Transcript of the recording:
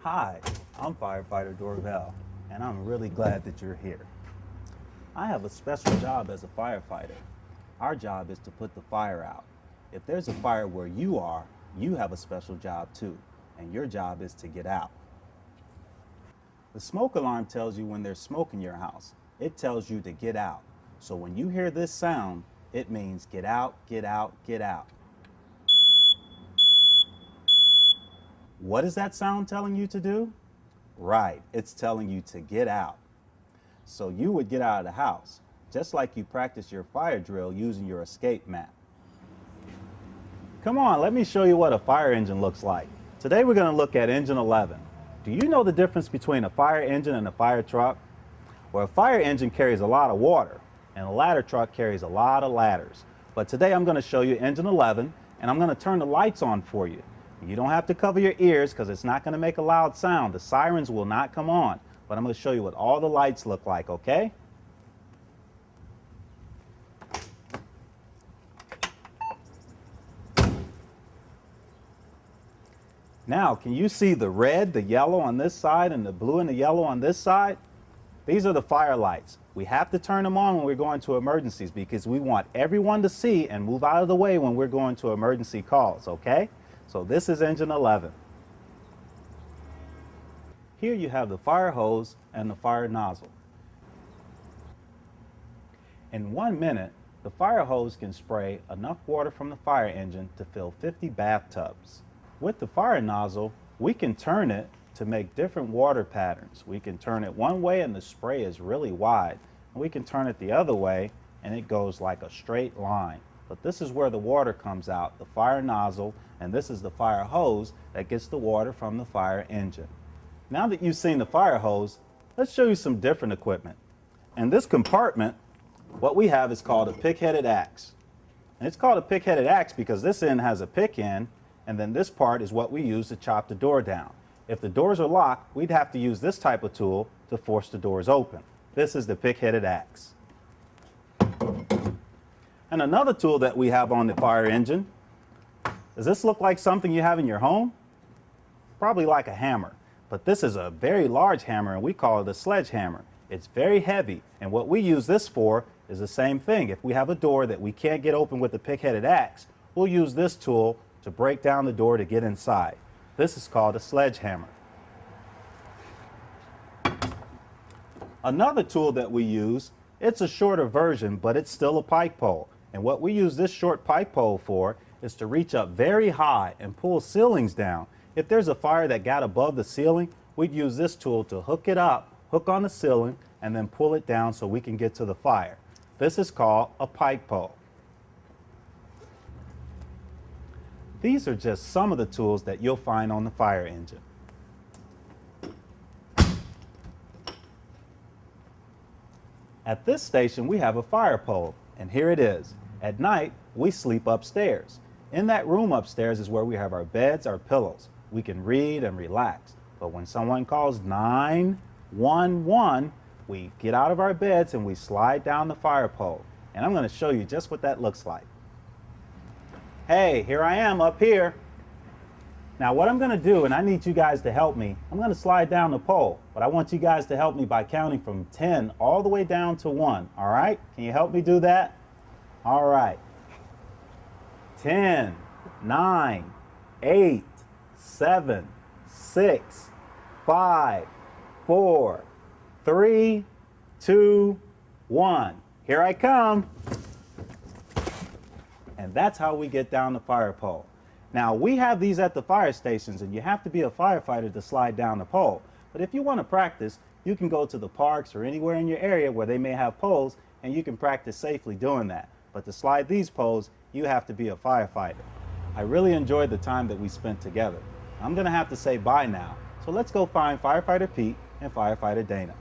Hi, I'm Firefighter Dorvel, and I'm really glad that you're here. I have a special job as a firefighter. Our job is to put the fire out. If there's a fire where you are, you have a special job too, and your job is to get out. The smoke alarm tells you when there's smoke in your house. It tells you to get out. So when you hear this sound, it means get out, get out, get out. What is that sound telling you to do? Right, it's telling you to get out. So you would get out of the house, just like you practice your fire drill using your escape map. Come on, let me show you what a fire engine looks like. Today we're going to look at engine 11. Do you know the difference between a fire engine and a fire truck? Well, a fire engine carries a lot of water, and a ladder truck carries a lot of ladders. But today I'm going to show you engine 11, and I'm going to turn the lights on for you. You don't have to cover your ears because it's not going to make a loud sound. The sirens will not come on, but I'm going to show you what all the lights look like, okay? Now, can you see the red, the yellow on this side, and the blue and the yellow on this side? These are the fire lights. We have to turn them on when we're going to emergencies because we want everyone to see and move out of the way when we're going to emergency calls, okay? So this is engine 11. Here you have the fire hose and the fire nozzle. In 1 minute, the fire hose can spray enough water from the fire engine to fill 50 bathtubs. With the fire nozzle, we can turn it to make different water patterns. We can turn it one way and the spray is really wide. And we can turn it the other way and it goes like a straight line. But this is where the water comes out, the fire nozzle, and this is the fire hose that gets the water from the fire engine. Now that you've seen the fire hose, let's show you some different equipment. In this compartment, what we have is called a pick-headed axe. And it's called a pick-headed axe because this end has a pick end, and then this part is what we use to chop the door down. If the doors are locked, we'd have to use this type of tool to force the doors open. This is the pick-headed axe. And another tool that we have on the fire engine, does this look like something you have in your home? Probably like a hammer, but this is a very large hammer and we call it a sledgehammer. It's very heavy, and what we use this for is the same thing. If we have a door that we can't get open with the pick-headed axe, we'll use this tool to break down the door to get inside. This is called a sledgehammer. Another tool that we use, it's a shorter version, but it's still a pike pole. And what we use this short pike pole for is to reach up very high and pull ceilings down. If there's a fire that got above the ceiling, we'd use this tool to hook it up, hook on the ceiling, and then pull it down so we can get to the fire. This is called a pike pole. These are just some of the tools that you'll find on the fire engine. At this station, we have a fire pole, and here it is. At night, we sleep upstairs. In that room upstairs is where we have our beds, our pillows. We can read and relax. But when someone calls 911, we get out of our beds and we slide down the fire pole. And I'm going to show you just what that looks like. Hey, here I am up here. Now what I'm going to do, and I need you guys to help me, I'm going to slide down the pole, but I want you guys to help me by counting from 10 all the way down to 1. All right? Can you help me do that? All right. 10, 9, 8, 7, 6, 5, 4, 3, 2, 1. Here I come. And that's how we get down the fire pole. Now, we have these at the fire stations, and you have to be a firefighter to slide down the pole. But if you want to practice, you can go to the parks or anywhere in your area where they may have poles, and you can practice safely doing that. But to slide these poles, you have to be a firefighter. I really enjoyed the time that we spent together. I'm going to have to say bye now, so let's go find Firefighter Pete and Firefighter Dana.